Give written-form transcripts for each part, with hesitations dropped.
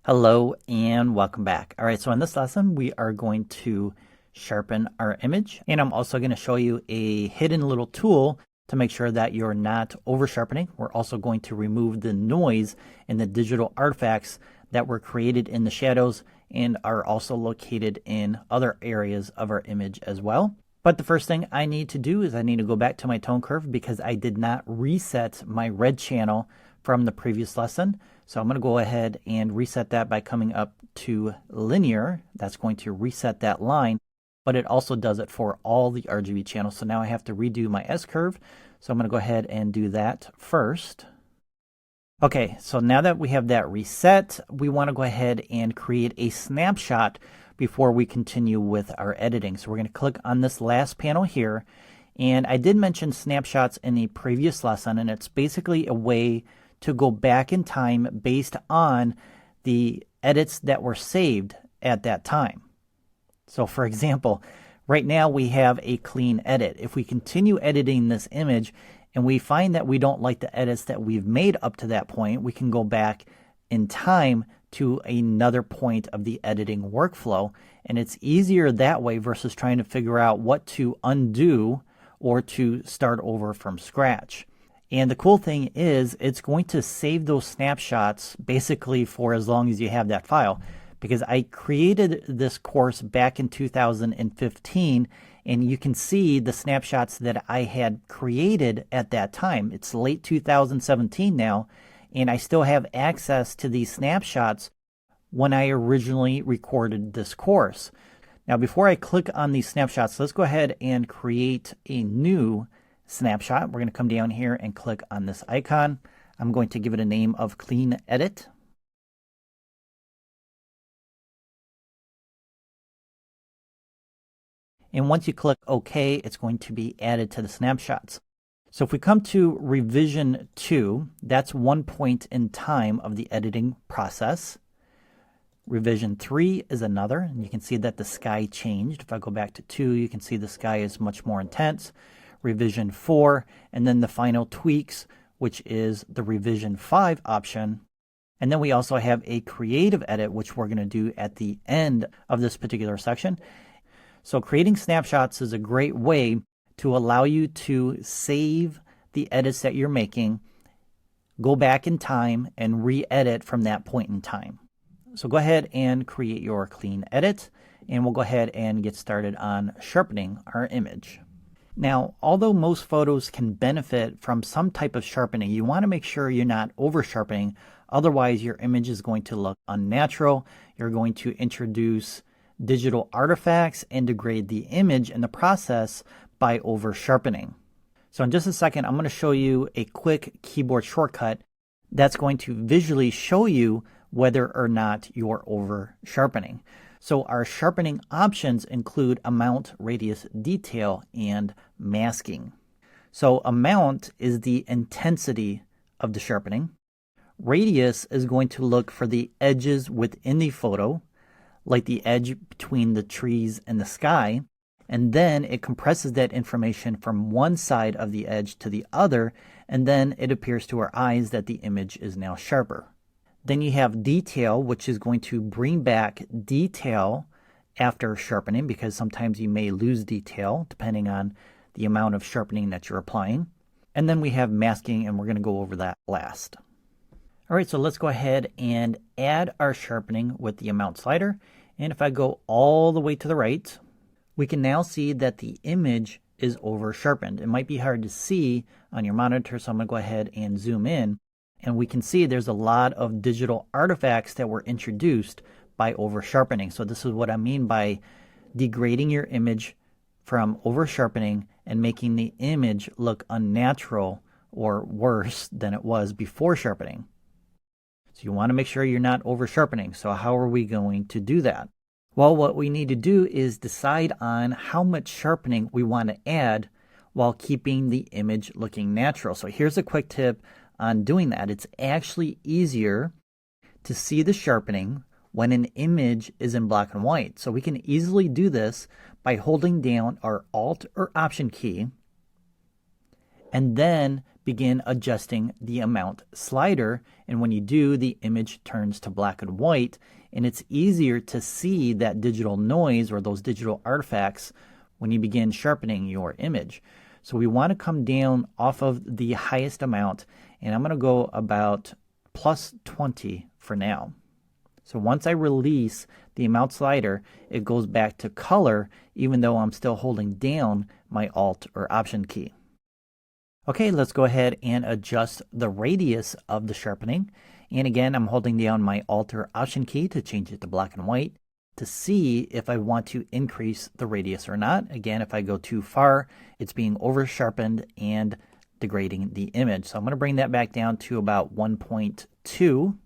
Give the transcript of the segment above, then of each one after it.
Hello and welcome back. All right, so in this lesson, we are going to sharpen our image, and I'm also going to show you a hidden little tool to make sure that you're not over sharpening. We're also going to remove the noise and the digital artifacts that were created in the shadows and are also located in other areas of our image as well. But the first thing I need to do is I need to go back to my tone curve because I did not reset my red channel from the previous lesson. So I'm going to go ahead and reset that by coming up to linear. That's going to reset that line, but it also does it for all the RGB channels. So now I have to redo my S curve. So I'm going to go ahead and do that first. Okay, so now that we have that reset, we want to go ahead and create a snapshot before we continue with our editing. So we're going to click on this last panel here. And I did mention snapshots in a previous lesson, and it's basically a way to go back in time based on the edits that were saved at that time. So for example, right now we have a clean edit. If we continue editing this image and we find that we don't like the edits that we've made up to that point, we can go back in time to another point of the editing workflow. And it's easier that way versus trying to figure out what to undo or to start over from scratch. And the cool thing is it's going to save those snapshots basically for as long as you have that file, because I created this course back in 2015 and you can see the snapshots that I had created at that time. It's late 2017 now, and I still have access to these snapshots when I originally recorded this course. Now, before I click on these snapshots, let's go ahead and create a new snapshot. We're going to come down here and click on this icon. I'm going to give it a name of Clean Edit. And once you click OK, it's going to be added to the snapshots. So if we come to revision 2, that's one point in time of the editing process. Revision 3 is another, and you can see that the sky changed. If I go back to 2, you can see the sky is much more intense. Revision 4, and then the final tweaks, which is the revision 5 option. And then we also have a creative edit, which we're going to do at the end of this particular section. So creating snapshots is a great way to allow you to save the edits that you're making, go back in time, and re-edit from that point in time. So go ahead and create your clean edit, and we'll go ahead and get started on sharpening our image. Now, although most photos can benefit from some type of sharpening, you want to make sure you're not over sharpening. Otherwise, your image is going to look unnatural. You're going to introduce digital artifacts and degrade the image in the process by over sharpening. So in just a second, I'm going to show you a quick keyboard shortcut that's going to visually show you whether or not you're over sharpening. So our sharpening options include amount, radius, detail, and masking. So amount is the intensity of the sharpening. Radius is going to look for the edges within the photo, like the edge between the trees and the sky, and then it compresses that information from one side of the edge to the other, and then it appears to our eyes that the image is now sharper. Then you have detail, which is going to bring back detail after sharpening, because sometimes you may lose detail depending on the amount of sharpening that you're applying. And then we have masking, and we're going to go over that last. All right, so let's go ahead and add our sharpening with the amount slider. And if I go all the way to the right, we can now see that the image is over sharpened. It might be hard to see on your monitor, so I'm going to go ahead and zoom in. And we can see there's a lot of digital artifacts that were introduced by over sharpening. So this is what I mean by degrading your image from over sharpening and making the image look unnatural or worse than it was before sharpening. So you want to make sure you're not over sharpening. So how are we going to do that? Well, what we need to do is decide on how much sharpening we want to add while keeping the image looking natural. So here's a quick tip on doing that. It's actually easier to see the sharpening when an image is in black and white. So we can easily do this by holding down our Alt or Option key and then begin adjusting the amount slider. And when you do, the image turns to black and white, and it's easier to see that digital noise or those digital artifacts when you begin sharpening your image. So we want to come down off of the highest amount, and I'm going to go about plus 20 for now. So once I release the amount slider, it goes back to color, even though I'm still holding down my Alt or Option key. Okay, let's go ahead and adjust the radius of the sharpening. And again, I'm holding down my Alt or Option key to change it to black and white to see if I want to increase the radius or not. Again, if I go too far, it's being over sharpened and degrading the image. So I'm going to bring that back down to about 1.2.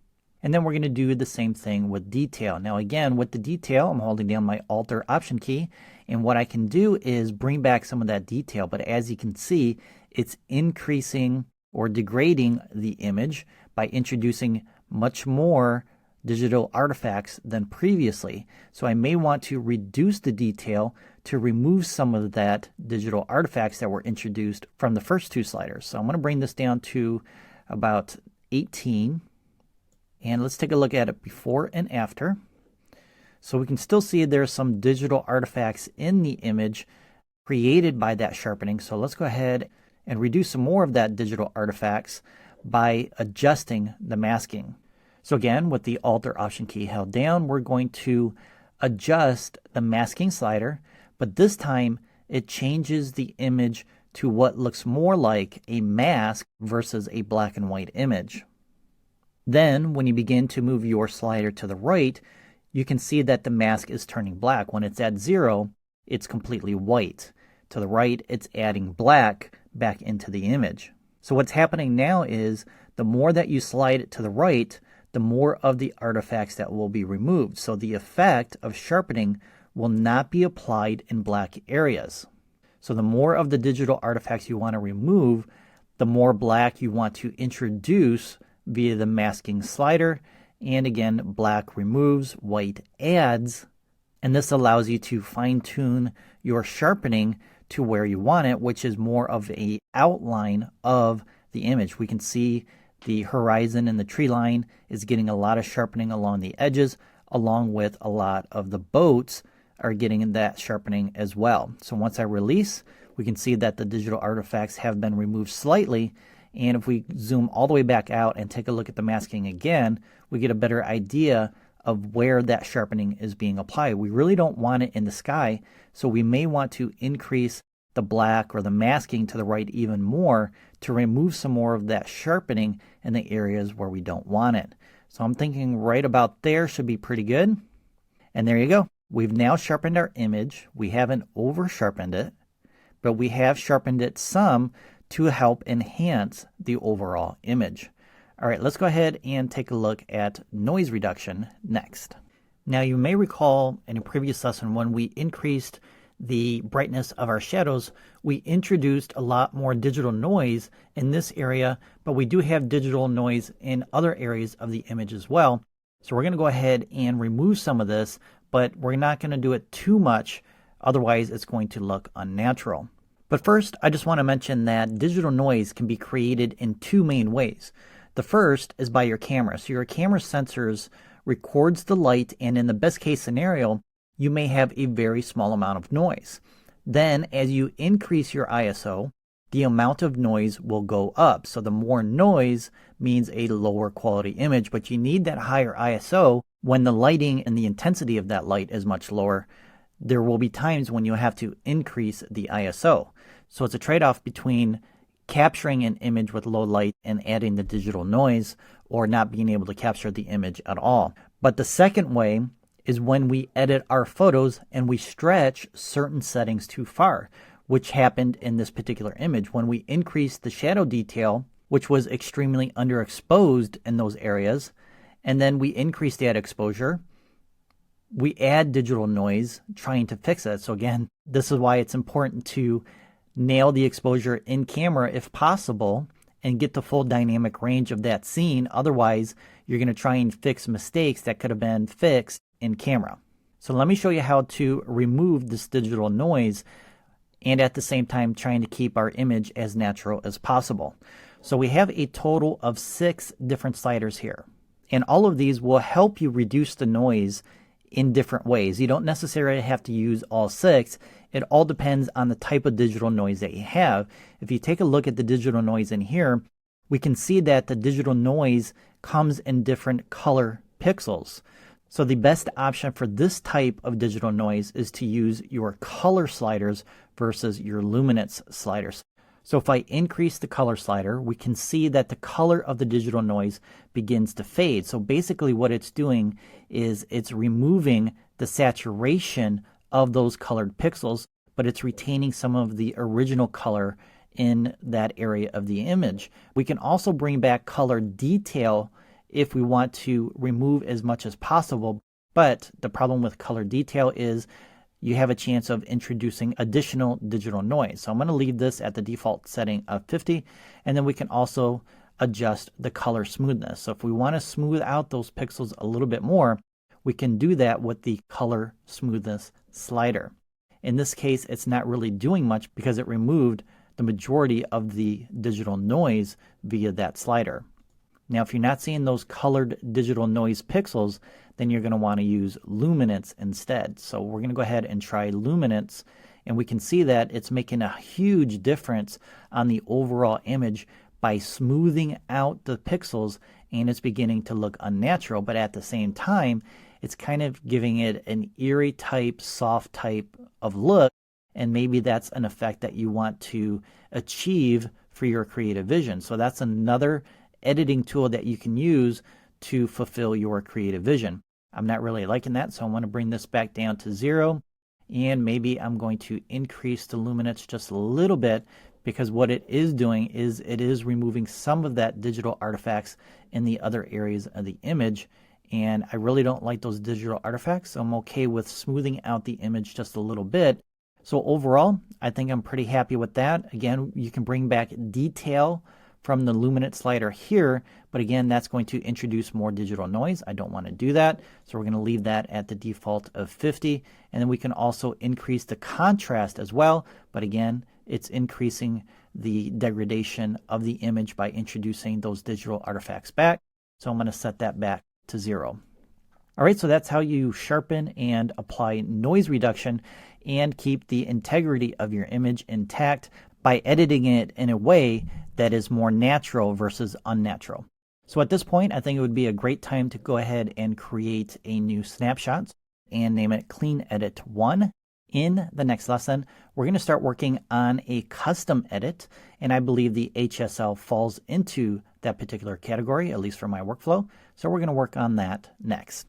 And then we're going to do the same thing with detail. Now again, with the detail, I'm holding down my Alt or Option key, and what I can do is bring back some of that detail, but as you can see, it's increasing or degrading the image by introducing much more digital artifacts than previously. So I may want to reduce the detail to remove some of that digital artifacts that were introduced from the first two sliders. So I'm going to bring this down to about 18. And let's take a look at it before and after. So we can still see there's some digital artifacts in the image created by that sharpening. So let's go ahead and reduce some more of that digital artifacts by adjusting the masking. So again, with the Alt or Option key held down, we're going to adjust the masking slider, but this time it changes the image to what looks more like a mask versus a black and white image. Then, when you begin to move your slider to the right, you can see that the mask is turning black. When it's at 0, it's completely white. To the right, it's adding black back into the image. So what's happening now is the more that you slide it to the right, the more of the artifacts that will be removed. So the effect of sharpening will not be applied in black areas. So the more of the digital artifacts you want to remove, the more black you want to introduce via the masking slider. And again, black removes, white adds, and this allows you to fine-tune your sharpening to where you want it, which is more of an outline of the image. We can see the horizon and the tree line is getting a lot of sharpening along the edges, along with a lot of the boats are getting that sharpening as well. So once I release, we can see that the digital artifacts have been removed slightly. And if we zoom all the way back out and take a look at the masking again, we get a better idea of where that sharpening is being applied. We really don't want it in the sky, so we may want to increase the black or the masking to the right even more to remove some more of that sharpening in the areas where we don't want it. So I'm thinking right about there should be pretty good. And there you go. We've now sharpened our image. We haven't over sharpened it, but we have sharpened it some to help enhance the overall image. All right, let's go ahead and take a look at noise reduction next. Now you may recall in a previous lesson when we increased the brightness of our shadows, we introduced a lot more digital noise in this area, but we do have digital noise in other areas of the image as well. So we're going to go ahead and remove some of this, but we're not going to do it too much, otherwise it's going to look unnatural. But first, I just want to mention that digital noise can be created in two main ways. The first is by your camera. So your camera sensors records the light, and in the best case scenario, you may have a very small amount of noise. Then, as you increase your ISO, the amount of noise will go up. So the more noise means a lower quality image, but you need that higher ISO when the lighting and the intensity of that light is much lower. There will be times when you have to increase the ISO. So it's a trade-off between capturing an image with low light and adding the digital noise, or not being able to capture the image at all. But the second way is when we edit our photos and we stretch certain settings too far, which happened in this particular image. When we increased the shadow detail, which was extremely underexposed in those areas, and then we increased that exposure, we add digital noise trying to fix it. So again, this is why it's important to nail the exposure in camera if possible and get the full dynamic range of that scene. Otherwise, you're going to try and fix mistakes that could have been fixed in camera. So let me show you how to remove this digital noise and at the same time trying to keep our image as natural as possible. So we have a total of 6 different sliders here. And all of these will help you reduce the noise in different ways. You don't necessarily have to use all 6. It all depends on the type of digital noise that you have. If you take a look at the digital noise in here, we can see that the digital noise comes in different color pixels. So the best option for this type of digital noise is to use your color sliders versus your luminance sliders. So if I increase the color slider, we can see that the color of the digital noise begins to fade. So basically what it's doing is it's removing the saturation of those colored pixels, but it's retaining some of the original color in that area of the image. We can also bring back color detail if we want to remove as much as possible, but the problem with color detail is you have a chance of introducing additional digital noise. So I'm going to leave this at the default setting of 50, and then we can also adjust the color smoothness. So if we want to smooth out those pixels a little bit more, we can do that with the color smoothness slider. In this case, it's not really doing much because it removed the majority of the digital noise via that slider. Now, if you're not seeing those colored digital noise pixels, then you're going to want to use luminance instead. So we're going to go ahead and try luminance, and we can see that it's making a huge difference on the overall image by smoothing out the pixels, and it's beginning to look unnatural, but at the same time, it's kind of giving it an eerie type, soft type of look, and maybe that's an effect that you want to achieve for your creative vision. So that's another editing tool that you can use to fulfill your creative vision. I'm not really liking that, so I want to bring this back down to 0, and maybe I'm going to increase the luminance just a little bit, because what it is doing is it is removing some of that digital artifacts in the other areas of the image, and I really don't like those digital artifacts, so I'm okay with smoothing out the image just a little bit. So overall, I think I'm pretty happy with that. Again, you can bring back detail from the luminance slider here, but again, that's going to introduce more digital noise. I don't want to do that, so we're going to leave that at the default of 50, and then we can also increase the contrast as well, but again, it's increasing the degradation of the image by introducing those digital artifacts back, so I'm going to set that back to 0. All right, so that's how you sharpen and apply noise reduction and keep the integrity of your image intact by editing it in a way that is more natural versus unnatural. So at this point, I think it would be a great time to go ahead and create a new snapshot and name it Clean Edit 1. In the next lesson, we're going to start working on a custom edit, and I believe the HSL falls into that particular category, at least for my workflow. So we're going to work on that next.